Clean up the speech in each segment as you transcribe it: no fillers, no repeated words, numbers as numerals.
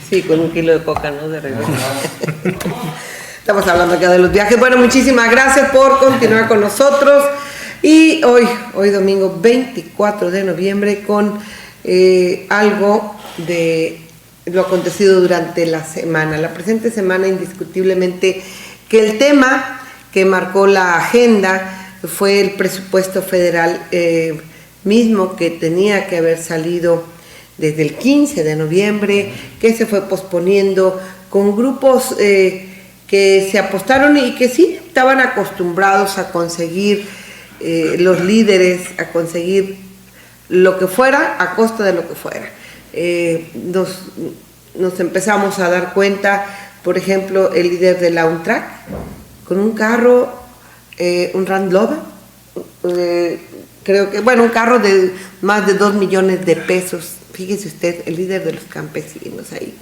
Sí, con 1 kilo de coca, ¿no? De regreso. Estamos hablando acá de los viajes. Bueno, muchísimas gracias por continuar con nosotros. Y hoy domingo 24 de noviembre con algo de lo acontecido durante la semana. La presente semana, indiscutiblemente, que el tema que marcó la agenda fue el presupuesto federal mismo, que tenía que haber salido desde el 15 de noviembre, que se fue posponiendo con grupos que se apostaron y que sí estaban acostumbrados a conseguir los líderes, a conseguir lo que fuera a costa de lo que fuera. Nos empezamos a dar cuenta, por ejemplo, el líder de la UNTRAC, con un carro, un Land Rover, creo que, bueno, un carro de más de 2 millones de pesos. Fíjese usted, el líder de los campesinos ahí,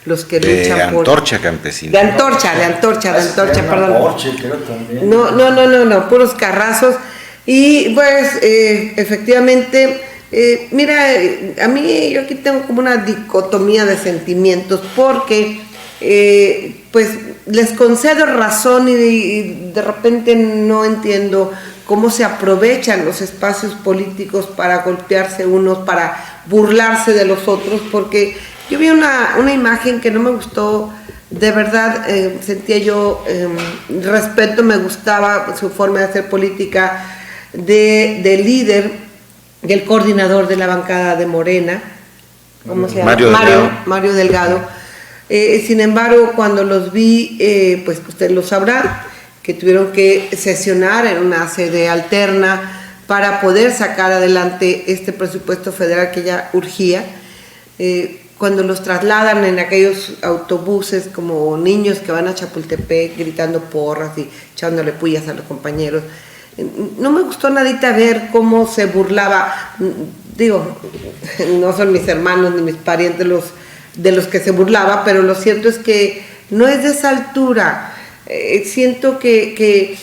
los que luchan por... Antorcha Campesina. De Antorcha, perdón. No, puros carrazos. Y pues, efectivamente, mira, a mí yo aquí tengo como una dicotomía de sentimientos, porque pues les concedo razón y de repente no entiendo cómo se aprovechan los espacios políticos para golpearse unos, para burlarse de los otros, porque yo vi una imagen que no me gustó, de verdad, sentía yo respeto, me gustaba su forma de hacer política del líder, del coordinador de la bancada de Morena, ¿cómo se llama? Mario Delgado. Sin embargo, cuando los vi, pues usted lo sabrá, que tuvieron que sesionar en una sede alterna para poder sacar adelante este presupuesto federal que ya urgía. Cuando los trasladan en aquellos autobuses como niños que van a Chapultepec gritando porras y echándole pullas a los compañeros, no me gustó nadita ver cómo se burlaba. Digo, no son mis hermanos ni mis parientes de los que se burlaba, pero lo cierto es que no es de esa altura. Siento que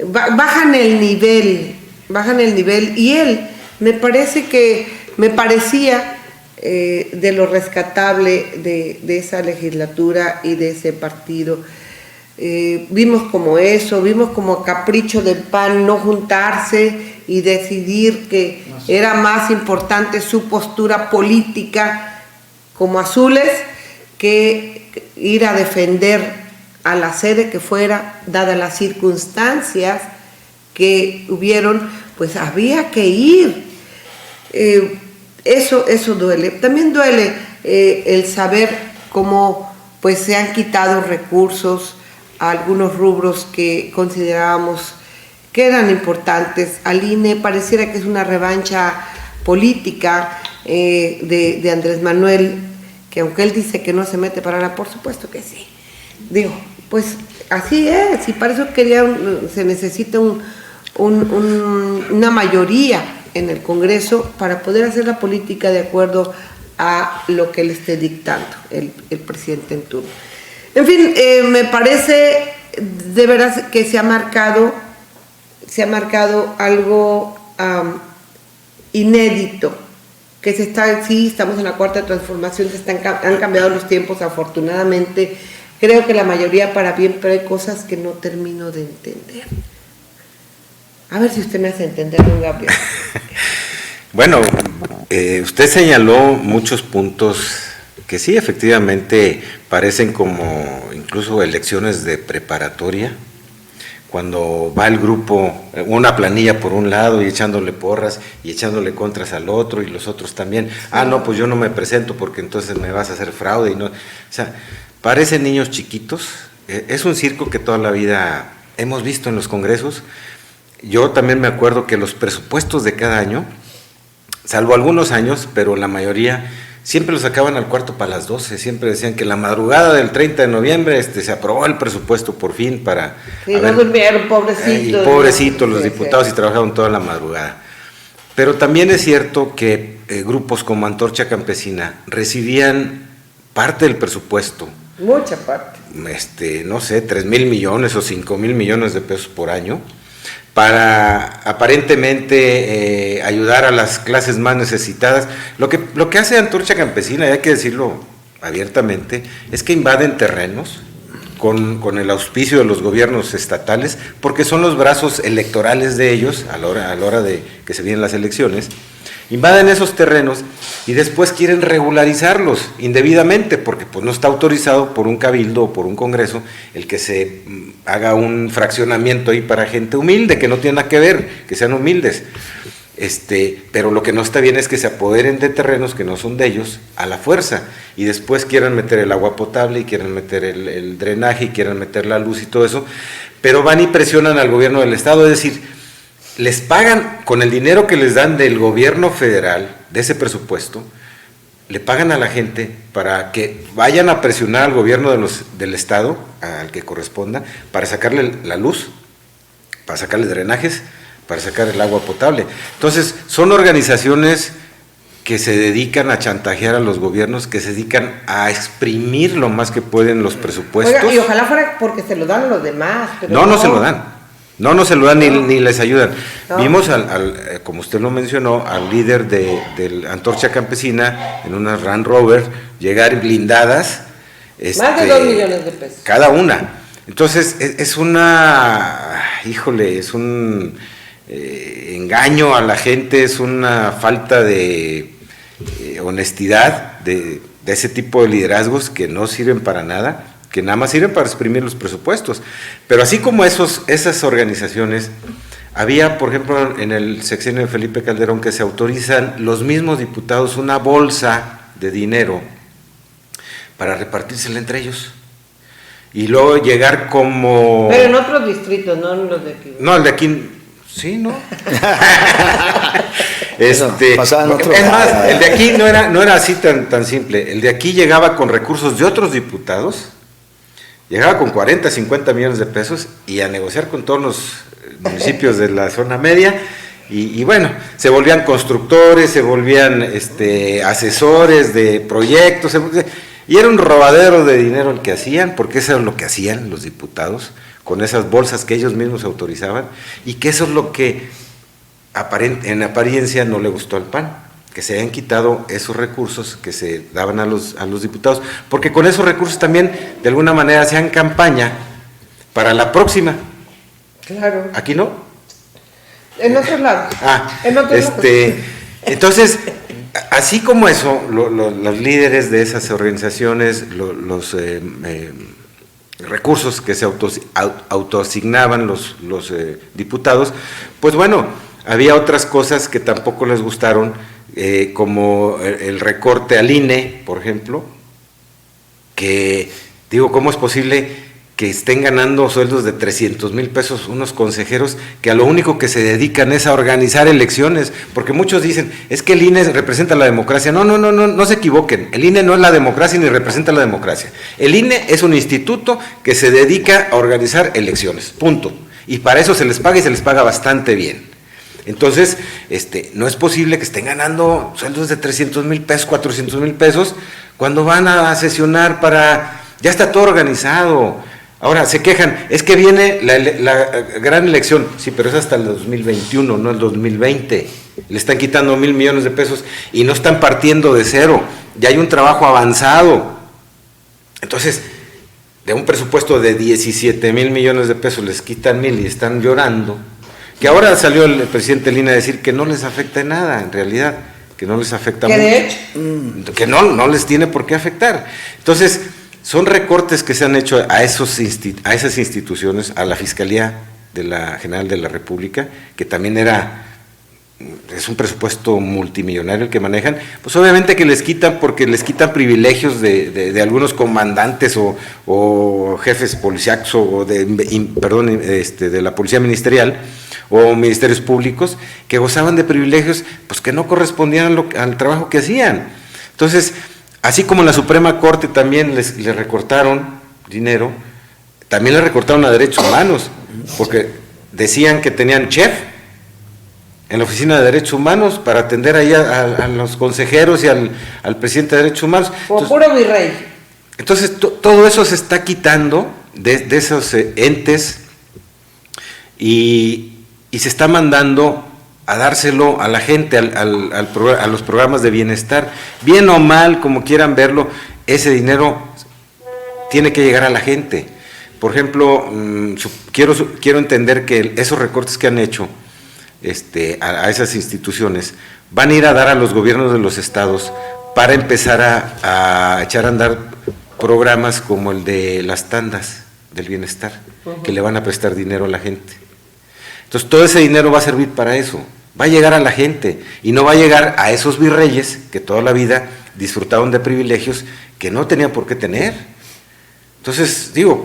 bajan el nivel, y él me parecía de lo rescatable de esa legislatura y de ese partido. Vimos como capricho del PAN no juntarse y decidir que era más importante su postura política como azules que ir a defender a la sede que fuera, dadas las circunstancias que hubieron, pues había que ir. Eso duele. También duele el saber cómo pues se han quitado recursos a algunos rubros que considerábamos que eran importantes. Al INE pareciera que es una revancha política de Andrés Manuel, que aunque él dice que no se mete para nada, por supuesto que sí. Digo, pues así es, y para eso se necesita una mayoría en el Congreso para poder hacer la política de acuerdo a lo que le esté dictando el presidente en turno. En fin, me parece de veras que se ha marcado algo inédito, que estamos en la cuarta transformación, han cambiado los tiempos afortunadamente, creo que la mayoría para bien, pero hay cosas que no termino de entender. A ver si usted me hace entender, don Gabriel. Bueno, usted señaló muchos puntos que sí, efectivamente, parecen como incluso elecciones de preparatoria, cuando va el grupo, una planilla por un lado y echándole porras y echándole contras al otro y los otros también. No, pues yo no me presento porque entonces me vas a hacer fraude. O sea, parecen niños chiquitos. Es un circo que toda la vida hemos visto en los congresos. Yo también me acuerdo que los presupuestos de cada año, salvo algunos años, pero la mayoría, siempre los sacaban al cuarto para las 12, siempre decían que la madrugada del 30 de noviembre se aprobó el presupuesto por fin para... Sí, no durmieron, pobrecitos. Pobrecitos los diputados, y trabajaron toda la madrugada. Pero también es cierto que grupos como Antorcha Campesina recibían parte del presupuesto. Mucha parte. No sé, 3,000 millones o 5,000 millones de pesos por año. para aparentemente ayudar a las clases más necesitadas. Lo que hace Antorcha Campesina, y hay que decirlo abiertamente, es que invaden terrenos con el auspicio de los gobiernos estatales, porque son los brazos electorales de ellos a la hora de que se vienen las elecciones. Invaden esos terrenos y después quieren regularizarlos indebidamente, porque pues no está autorizado por un cabildo o por un congreso el que se haga un fraccionamiento ahí para gente humilde, que no tiene nada que ver, que sean humildes. Pero lo que no está bien es que se apoderen de terrenos que no son de ellos a la fuerza, y después quieran meter el agua potable y quieran meter el drenaje y quieran meter la luz y todo eso, pero van y presionan al gobierno del estado, es decir, les pagan con el dinero que les dan del gobierno federal, de ese presupuesto, le pagan a la gente para que vayan a presionar al gobierno del estado, al que corresponda, para sacarle la luz, para sacarle drenajes, para sacar el agua potable. Entonces, son organizaciones que se dedican a chantajear a los gobiernos, que se dedican a exprimir lo más que pueden los presupuestos. Oiga, y ojalá fuera porque se lo dan a los demás. Pero no se lo dan. No se lo dan ni les ayudan. No. Vimos, como usted lo mencionó, al líder de Antorcha Campesina en una Land Rover llegar blindadas. Más de 2 millones de pesos. Cada una. Entonces, es un engaño a la gente, es una falta de honestidad de ese tipo de liderazgos que no sirven para nada, que nada más sirven para exprimir los presupuestos. Pero así como esas organizaciones, había, por ejemplo, en el sexenio de Felipe Calderón, que se autorizan los mismos diputados una bolsa de dinero para repartírsela entre ellos. Y luego llegar como... Pero en otros distritos, no en los de aquí. No, el de aquí... Sí, ¿no? Es más, el de aquí no era así tan simple. El de aquí llegaba con recursos de otros diputados, llegaba con 40, 50 millones de pesos y a negociar con todos los municipios de la zona media, y bueno, se volvían constructores, se volvían asesores de proyectos, y era un robadero de dinero el que hacían, porque eso es lo que hacían los diputados, con esas bolsas que ellos mismos autorizaban, y que eso es lo que en apariencia no le gustó al PAN, que se hayan quitado esos recursos que se daban a los diputados, porque con esos recursos también de alguna manera hacían campaña para la próxima. Claro. ¿Aquí no? En otros lados. En otros lados. Entonces, así como eso, los líderes de esas organizaciones, los recursos que se autoasignaban los diputados, pues bueno, había otras cosas que tampoco les gustaron, como el recorte al INE, por ejemplo, que digo, ¿cómo es posible que estén ganando sueldos de 300,000 pesos unos consejeros que a lo único que se dedican es a organizar elecciones? Porque muchos dicen, es que el INE representa la democracia. No se equivoquen, el INE no es la democracia ni representa la democracia. El INE es un instituto que se dedica a organizar elecciones, punto. Y para eso se les paga, y se les paga bastante bien. Entonces, no es posible que estén ganando sueldos de 300,000 pesos, 400,000 pesos, cuando van a sesionar para... Ya está todo organizado. Ahora se quejan, es que viene la gran elección. Sí, pero es hasta el 2021, no el 2020. Le están quitando 1,000 millones de pesos y no están partiendo de cero. Ya hay un trabajo avanzado. Entonces, de un presupuesto de 17,000 millones de pesos les quitan 1,000 y están llorando. Que ahora salió el presidente Lina a decir que no les afecta en nada, en realidad, que no les afecta mucho. De hecho, que no les tiene por qué afectar. Entonces, son recortes que se han hecho a esas instituciones, a la Fiscalía General de la República, que también es un presupuesto multimillonario el que manejan, pues obviamente que les quitan, porque les quitan privilegios de algunos comandantes o jefes policíacos o de la Policía Ministerial o ministerios públicos, que gozaban de privilegios pues que no correspondían al trabajo que hacían. Entonces, así como en la Suprema Corte también les recortaron dinero, también les recortaron a derechos humanos, porque decían que tenían chef en la Oficina de Derechos Humanos para atender ahí a los consejeros y al presidente de Derechos Humanos. Como puro virrey. Entonces, todo eso se está quitando de esos entes, y y se está mandando a dárselo a la gente, a los programas de bienestar. Bien o mal, como quieran verlo, ese dinero tiene que llegar a la gente. Por ejemplo, quiero entender que esos recortes que han hecho a esas instituciones van a ir a dar a los gobiernos de los estados para empezar a echar a andar programas como el de las tandas del bienestar, que le van a prestar dinero a la gente. Entonces todo ese dinero va a servir para eso, va a llegar a la gente y no va a llegar a esos virreyes que toda la vida disfrutaron de privilegios que no tenían por qué tener. Entonces, digo,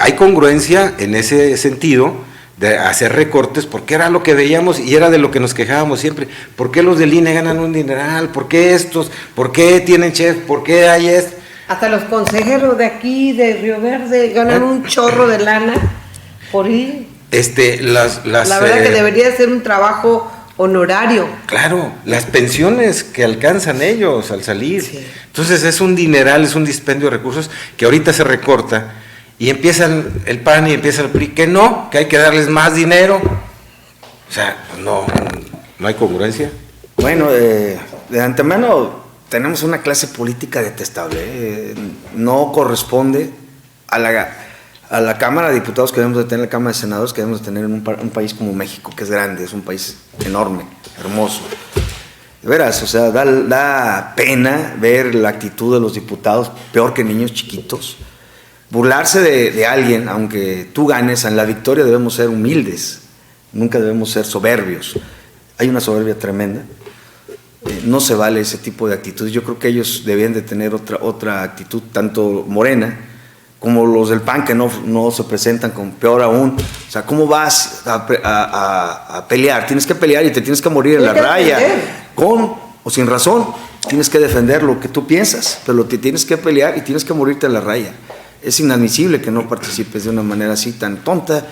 hay congruencia en ese sentido de hacer recortes, porque era lo que veíamos y era de lo que nos quejábamos siempre. ¿Por qué los del INE ganan un dineral? ¿Por qué estos? ¿Por qué tienen chef? ¿Por qué hay esto? Hasta los consejeros de aquí, de Río Verde, ganan un chorro de lana por ir. La verdad que debería ser un trabajo honorario. Claro, las pensiones que alcanzan ellos al salir. Sí. Entonces es un dineral, es un dispendio de recursos que ahorita se recorta y empiezan el PAN y empieza el PRI, que hay que darles más dinero. O sea, no hay congruencia. Bueno, de antemano tenemos una clase política detestable. No corresponde a la Cámara de Diputados que debemos de tener, la Cámara de Senadores que debemos de tener en un país como México, que es grande, es un país enorme, hermoso. De veras, o sea, da pena ver la actitud de los diputados, peor que niños chiquitos. Burlarse de alguien, aunque tú ganes, en la victoria debemos ser humildes, nunca debemos ser soberbios. Hay una soberbia tremenda. No se vale ese tipo de actitudes. Yo creo que ellos debían de tener otra actitud, tanto Morena como los del PAN, que no se presentan, con peor aún. O sea, ¿cómo vas a pelear? Tienes que pelear y te tienes que morir en la raya, con o sin razón. Tienes que defender lo que tú piensas, pero te tienes que pelear y tienes que morirte en la raya. Es inadmisible que no participes de una manera así tan tonta.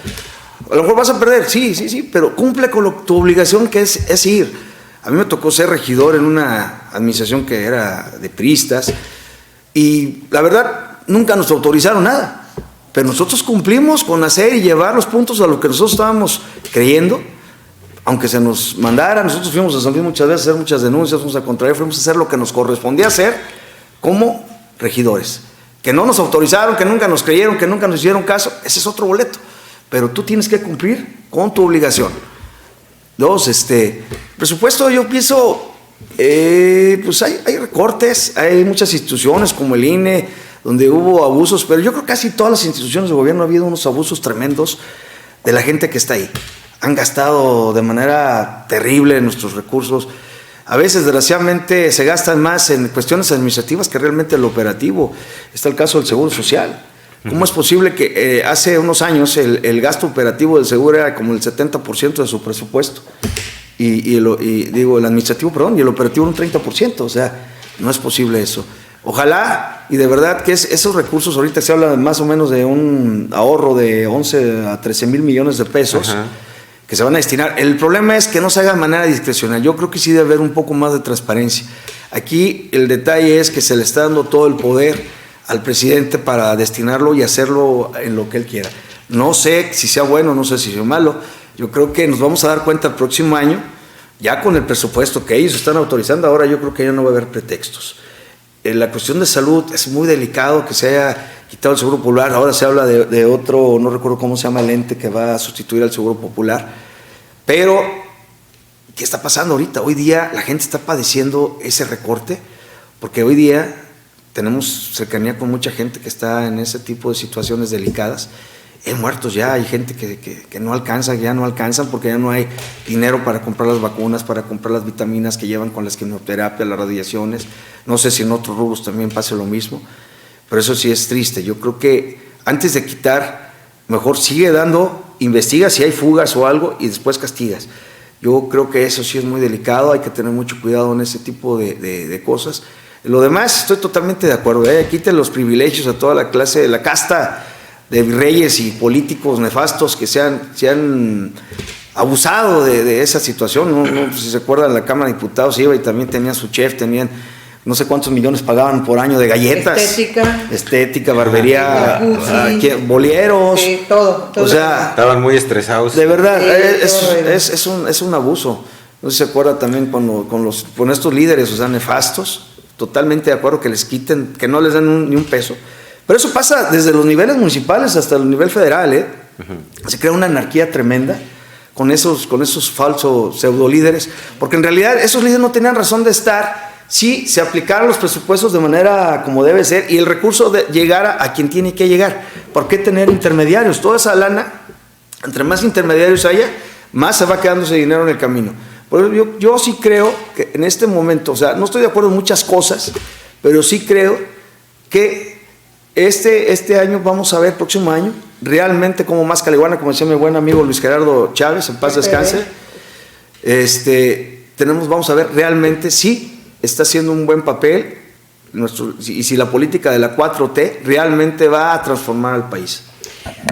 A lo mejor vas a perder, sí, pero cumple con tu obligación, que es ir. A mí me tocó ser regidor en una administración que era de priistas y la verdad nunca nos autorizaron nada, pero nosotros cumplimos con hacer y llevar los puntos a lo que nosotros estábamos creyendo, aunque se nos mandara. Nosotros fuimos a San Luis muchas veces a hacer muchas denuncias, fuimos a contrariar, fuimos a hacer lo que nos correspondía hacer como regidores, que no nos autorizaron, que nunca nos creyeron, que nunca nos hicieron caso. Ese es otro boleto, pero tú tienes que cumplir con tu obligación. Dos, presupuesto, yo pienso, pues hay recortes, hay muchas instituciones como el INE, donde hubo abusos, pero yo creo que casi todas las instituciones de gobierno ha habido unos abusos tremendos de la gente que está ahí. Han gastado de manera terrible nuestros recursos. A veces, desgraciadamente, se gastan más en cuestiones administrativas que realmente en lo operativo. Está el caso del Seguro Social. ¿Cómo es posible que hace unos años el gasto operativo del seguro era como el 70% de su presupuesto? El administrativo, perdón, y el operativo un 30%. O sea, no es posible eso. Ojalá, y de verdad que esos recursos, ahorita se habla más o menos de un ahorro de 11 a 13 mil millones de pesos. Ajá. Que se van a destinar. El problema es que no se haga de manera discrecional. Yo creo que sí debe haber un poco más de transparencia. Aquí el detalle es que se le está dando todo el poder al presidente para destinarlo y hacerlo en lo que él quiera. No sé si sea bueno, no sé si sea malo. Yo creo que nos vamos a dar cuenta el próximo año, ya con el presupuesto que ellos están autorizando. Ahora yo creo que ya no va a haber pretextos. La cuestión de salud es muy delicado que se haya quitado el Seguro Popular. Ahora se habla de otro, no recuerdo cómo se llama el ente que va a sustituir al Seguro Popular. Pero, ¿qué está pasando ahorita? Hoy día la gente está padeciendo ese recorte, porque hoy día tenemos cercanía con mucha gente que está en ese tipo de situaciones delicadas. Hay muertos ya, hay gente que no alcanza, ya no alcanzan porque ya no hay dinero para comprar las vacunas, para comprar las vitaminas que llevan con las quimioterapias, las radiaciones. No sé si en otros rubros también pase lo mismo, pero eso sí es triste. Yo creo que antes de quitar, mejor sigue dando, investiga si hay fugas o algo y después castigas. Yo creo que eso sí es muy delicado, hay que tener mucho cuidado en ese tipo de cosas. Lo demás, estoy totalmente de acuerdo. Quiten los privilegios a toda la clase, la casta de virreyes y políticos nefastos que se han abusado de esa situación. No, si se acuerdan, la Cámara de Diputados iba y también tenían su chef, tenían no sé cuántos millones pagaban por año de galletas. Estética, barbería, bolieros. Sí, todo. O sea, estaban muy estresados. De verdad, es un abuso. No sé si se acuerda también con estos líderes, o sea, nefastos, totalmente de acuerdo que les quiten, que no les den ni un peso. Pero eso pasa desde los niveles municipales hasta el nivel federal, ¿eh? Se crea una anarquía tremenda con esos falsos pseudo líderes, porque en realidad esos líderes no tenían razón de estar si se aplicaran los presupuestos de manera como debe ser y el recurso llegara a quien tiene que llegar. ¿Por qué tener intermediarios? Toda esa lana, entre más intermediarios haya, más se va quedando ese dinero en el camino. Por eso yo sí creo que en este momento, o sea, no estoy de acuerdo en muchas cosas, pero sí creo que este año vamos a ver, próximo año, realmente como más Caliguana, como decía mi buen amigo Luis Gerardo Chávez, en paz descanse, vamos a ver realmente si está haciendo un buen papel y si la política de la 4T realmente va a transformar al país.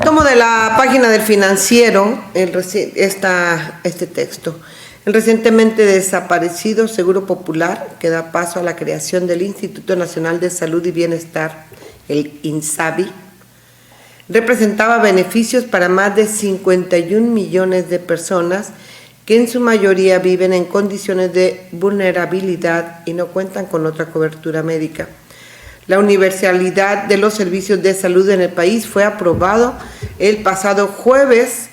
Tomo de la página del Financiero este texto. El recientemente desaparecido Seguro Popular, que da paso a la creación del Instituto Nacional de Salud y Bienestar, el INSABI, representaba beneficios para más de 51 millones de personas que en su mayoría viven en condiciones de vulnerabilidad y no cuentan con otra cobertura médica. La universalidad de los servicios de salud en el país fue aprobado el pasado jueves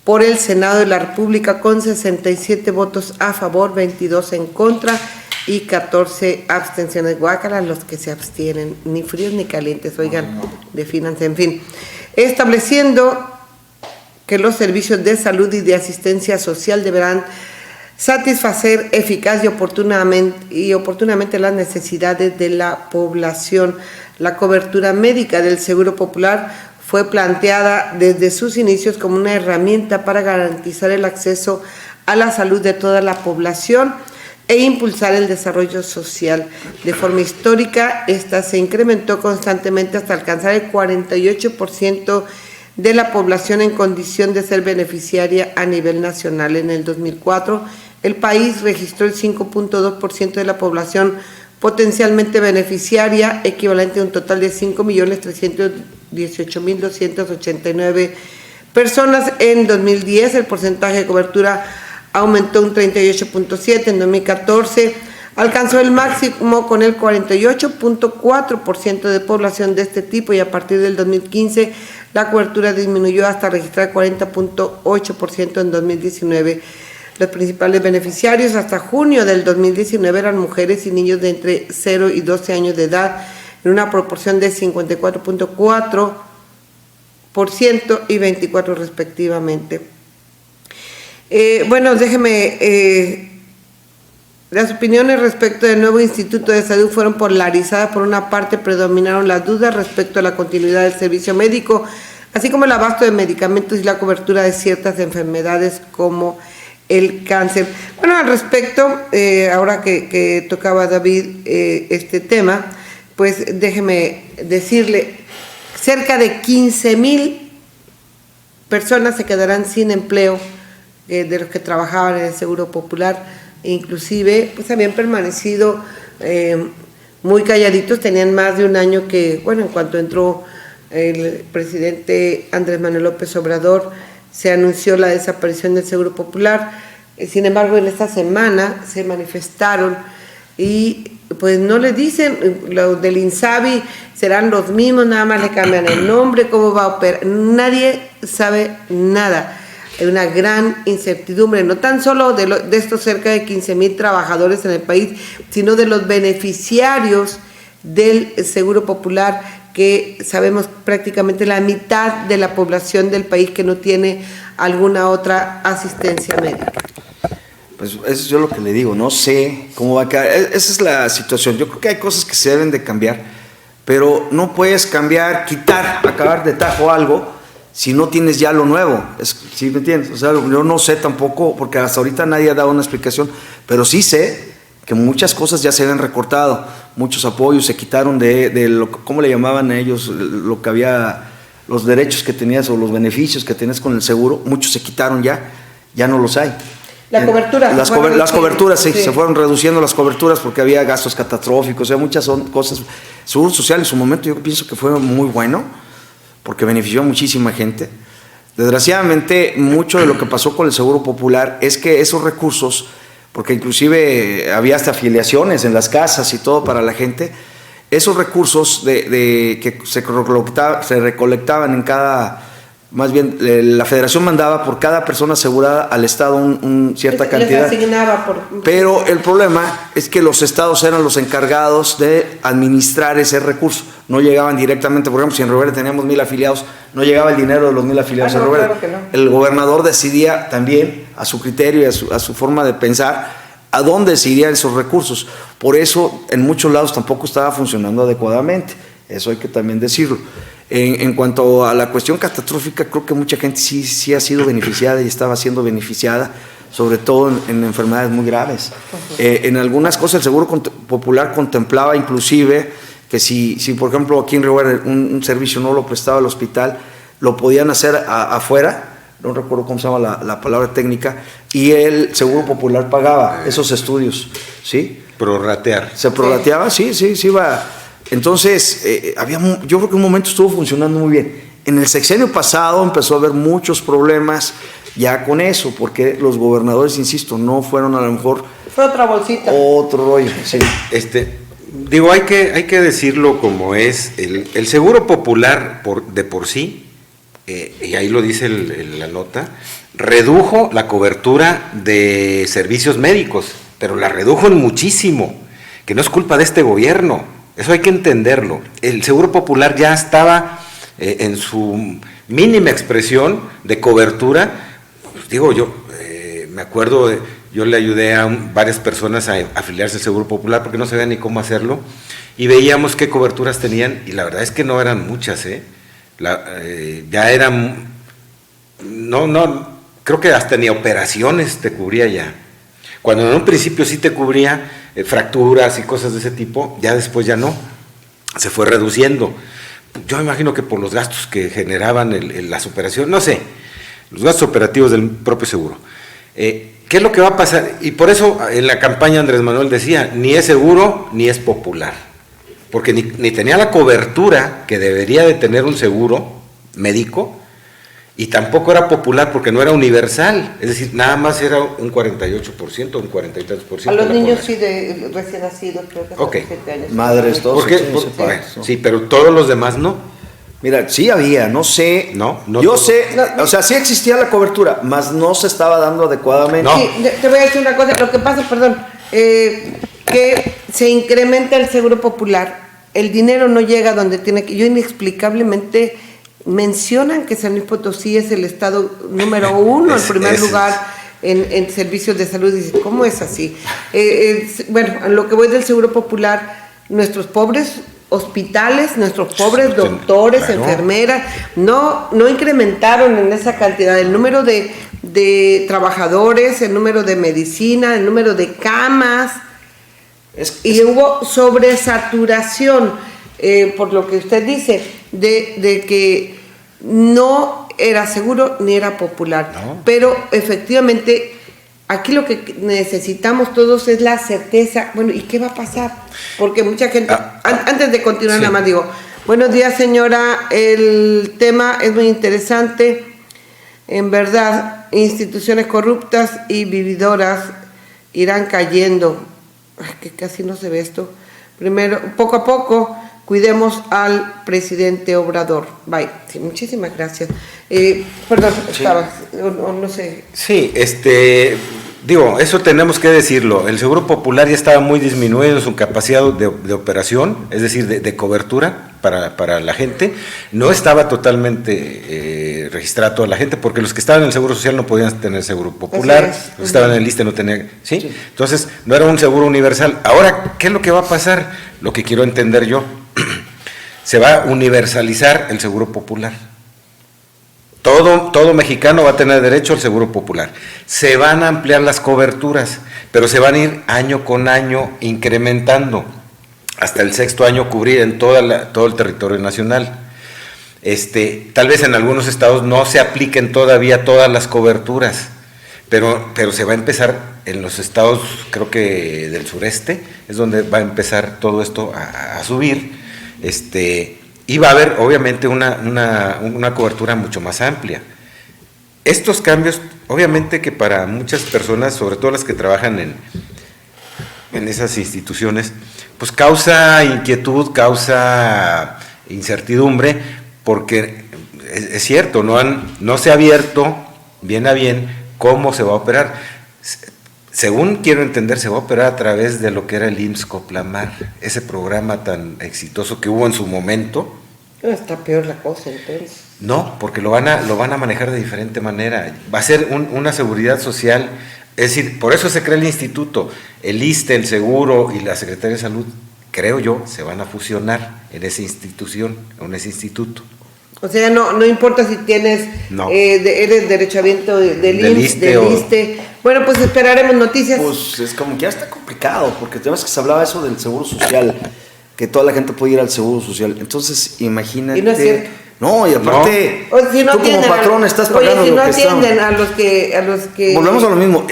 por el Senado de la República con 67 votos a favor, 22 en contra y 14 abstenciones. Guácala los que se abstienen, ni fríos ni calientes, oigan, defínanse, en fin. Estableciendo que los servicios de salud y de asistencia social deberán satisfacer eficaz y oportunamente las necesidades de la población. La cobertura médica del Seguro Popular fue planteada desde sus inicios como una herramienta para garantizar el acceso a la salud de toda la población e impulsar el desarrollo social. De forma histórica, esta se incrementó constantemente hasta alcanzar el 48% de la población en condición de ser beneficiaria a nivel nacional. En el 2004, el país registró el 5.2% de la población potencialmente beneficiaria, equivalente a un total de 5.318.289 personas. En 2010, el porcentaje de cobertura aumentó un 38.7%. En 2014, alcanzó el máximo con el 48.4% de población de este tipo y a partir del 2015 la cobertura disminuyó hasta registrar 40.8% en 2019. Los principales beneficiarios hasta junio del 2019 eran mujeres y niños de entre 0 y 12 años de edad en una proporción de 54.4% y 24% respectivamente. Bueno, déjeme... Las opiniones respecto del nuevo Instituto de Salud fueron polarizadas. Por una parte, predominaron las dudas respecto a la continuidad del servicio médico, así como el abasto de medicamentos y la cobertura de ciertas enfermedades como el cáncer. Bueno, al respecto, ahora que tocaba David este tema, pues déjeme decirle, cerca de 15,000 personas se quedarán sin empleo de los que trabajaban en el Seguro Popular. Inclusive pues habían permanecido muy calladitos, tenían más de un año que, bueno, en cuanto entró el presidente Andrés Manuel López Obrador, se anunció la desaparición del Seguro Popular. Sin embargo, en esta semana se manifestaron y pues no le dicen, los del INSABI serán los mismos, nada más le cambian el nombre, cómo va a operar, nadie sabe nada. Hay una gran incertidumbre, no tan solo de estos cerca de 15,000 trabajadores en el país, sino de los beneficiarios del Seguro Popular, que sabemos prácticamente la mitad de la población del país que no tiene alguna otra asistencia médica. Pues eso es yo lo que le digo, no sé cómo va a quedar. Esa es la situación. Yo creo que hay cosas que se deben de cambiar, pero no puedes cambiar, quitar, acabar de tajo algo si no tienes ya lo nuevo. ¿Sí me entiendes? O sea, yo no sé tampoco, porque hasta ahorita nadie ha dado una explicación, pero sí sé que muchas cosas ya se habían recortado, muchos apoyos se quitaron de lo, ¿cómo le llamaban a ellos? Lo que había, los derechos que tenías o los beneficios que tenías con el seguro, muchos se quitaron ya no los hay. La cobertura. Las coberturas, sí, se fueron reduciendo las coberturas porque había gastos catastróficos, o sea, muchas cosas. Seguro Social en su momento yo pienso que fue muy bueno, porque benefició a muchísima gente. Desgraciadamente, mucho de lo que pasó con el Seguro Popular es que esos recursos, porque inclusive había hasta afiliaciones en las casas y todo para la gente, esos recursos que se recolectaban en cada... Más bien, la federación mandaba por cada persona asegurada al estado cierta cantidad. Les asignaba Pero el problema es que los estados eran los encargados de administrar ese recurso. No llegaban directamente, por ejemplo, si en Río Verde teníamos 1,000 afiliados, no llegaba el dinero de los 1,000 afiliados en Río Verde. Claro que no. El gobernador decidía también, a su criterio y a su forma de pensar, a dónde se irían esos recursos. Por eso, en muchos lados tampoco estaba funcionando adecuadamente. Eso hay que también decirlo. En cuanto a la cuestión catastrófica, creo que mucha gente sí ha sido beneficiada y estaba siendo beneficiada, sobre todo en enfermedades muy graves. En algunas cosas el Seguro Popular contemplaba inclusive que si por ejemplo aquí en Río Verde un servicio no lo prestaba el hospital, lo podían hacer afuera, no recuerdo cómo se llama la palabra técnica, y el Seguro Popular pagaba esos estudios, ¿sí? Prorratear. Se prorrateaba, sí, iba... Entonces, yo creo que un momento estuvo funcionando muy bien. En el sexenio pasado empezó a haber muchos problemas ya con eso, porque los gobernadores, insisto, no fueron a lo mejor... Fue otra bolsita. Otro rollo, sí. Digo, hay que decirlo como es. El Seguro Popular, de por sí, y ahí lo dice la nota, redujo la cobertura de servicios médicos, pero la redujo en muchísimo, que no es culpa de este gobierno. Eso hay que entenderlo. El Seguro Popular ya estaba en su mínima expresión de cobertura. Pues digo, yo me acuerdo, yo le ayudé a varias personas a afiliarse al Seguro Popular porque no sabían ni cómo hacerlo, y veíamos qué coberturas tenían, y la verdad es que no eran muchas, ya eran, creo que hasta ni operaciones te cubría ya. Cuando en un principio sí te cubría fracturas y cosas de ese tipo, ya después ya no, se fue reduciendo. Yo me imagino que por los gastos que generaban las operaciones, no sé, los gastos operativos del propio seguro. ¿Qué es lo que va a pasar? Y por eso en la campaña Andrés Manuel decía, ni es seguro ni es popular, porque ni tenía la cobertura que debería de tener un seguro médico, y tampoco era popular porque no era universal, es decir, nada más era un 48%, un 40 y tantos por ciento. A los niños sí de recién nacidos, creo que okay. 7 años. Madres, todos. Sí, pero todos los demás no. Mira, sí había, no sé. No yo sé, o sea, sí existía la cobertura, mas no se estaba dando adecuadamente. No. Sí, te voy a decir una cosa, lo que pasa, que se incrementa el Seguro Popular, el dinero no llega donde tiene que, yo inexplicablemente mencionan que San Luis Potosí es el estado número 1, en primer lugar en servicios de salud. Dice, ¿cómo es así? Bueno, a lo que voy del Seguro Popular, nuestros pobres hospitales, nuestros pobres doctores, claro, enfermeras, no incrementaron en esa cantidad el número de trabajadores, el número de medicina, el número de camas, y hubo sobresaturación. Por lo que usted dice, de que no era seguro ni era popular. No. Pero efectivamente, aquí lo que necesitamos todos es la certeza. Bueno, ¿y qué va a pasar? Porque mucha gente, antes de continuar, sí, nada más digo, buenos días señora, el tema es muy interesante. En verdad, instituciones corruptas y vividoras irán cayendo. Ay, que casi no se ve esto. Primero, poco a poco, cuidemos al presidente Obrador. Bye. Sí, muchísimas gracias. Perdón, sí, no sé. Sí, digo, eso tenemos que decirlo. El Seguro Popular ya estaba muy disminuido en su capacidad de operación, es decir, de cobertura para la gente. No estaba totalmente registrada toda la gente, porque los que estaban en el Seguro Social no podían tener Seguro Popular, los que estaban en el ISSSTE no tenían, ¿sí? Sí. Entonces, no era un seguro universal. Ahora, ¿qué es lo que va a pasar? Lo que quiero entender yo. Se va a universalizar el Seguro Popular. Todo mexicano va a tener derecho al Seguro Popular. Se van a ampliar las coberturas, pero se van a ir año con año incrementando, hasta el 6º año cubrir en todo el territorio nacional. Tal vez en algunos estados no se apliquen todavía todas las coberturas, pero se va a empezar en los estados, creo que del sureste, es donde va a empezar todo esto a subir, y va a haber obviamente una cobertura mucho más amplia. Estos cambios, obviamente que para muchas personas, sobre todo las que trabajan en esas instituciones, pues causa inquietud, causa incertidumbre, porque es cierto, no se ha abierto bien a bien cómo se va a operar. Según quiero entender, se va a operar a través de lo que era el IMSS Coplamar, ese programa tan exitoso que hubo en su momento. Está peor la cosa, entonces. No, porque lo van a manejar de diferente manera. Va a ser una seguridad social, es decir, por eso se crea el instituto. El ISSSTE, el Seguro y la Secretaría de Salud, creo yo, se van a fusionar en esa institución, en ese instituto. O sea, no importa si tienes, no. Eres derechohabiente del ISSSTE. Bueno, pues esperaremos noticias. Pues es como que ya está complicado, porque tenemos que se hablaba eso del seguro social, que toda la gente puede ir al seguro social. Entonces, imagínate. Y no es cierto. No, y aparte, no. Si no tú como patrón estás pagando si lo no que atienden a los que... Volvemos a lo mismo,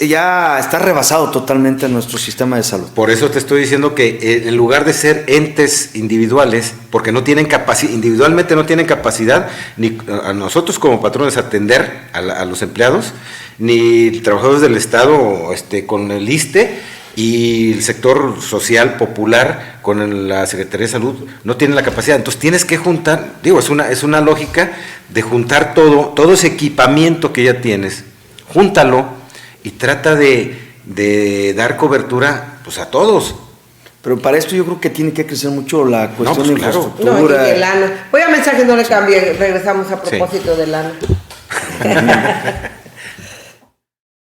ya está rebasado totalmente nuestro sistema de salud. Por eso te estoy diciendo que en lugar de ser entes individuales, porque no tienen capacidad, individualmente no tienen capacidad, ni a nosotros como patrones atender a los empleados, ni trabajadores del Estado con el ISSSTE, y el sector social popular con la Secretaría de Salud no tiene la capacidad. Entonces tienes que juntar, es una lógica de juntar todo ese equipamiento que ya tienes, júntalo y trata de dar cobertura pues a todos. Pero para esto yo creo que tiene que crecer mucho la cuestión de infraestructura. No, y de lana. Voy a mensaje, no le cambie, regresamos a propósito de lana.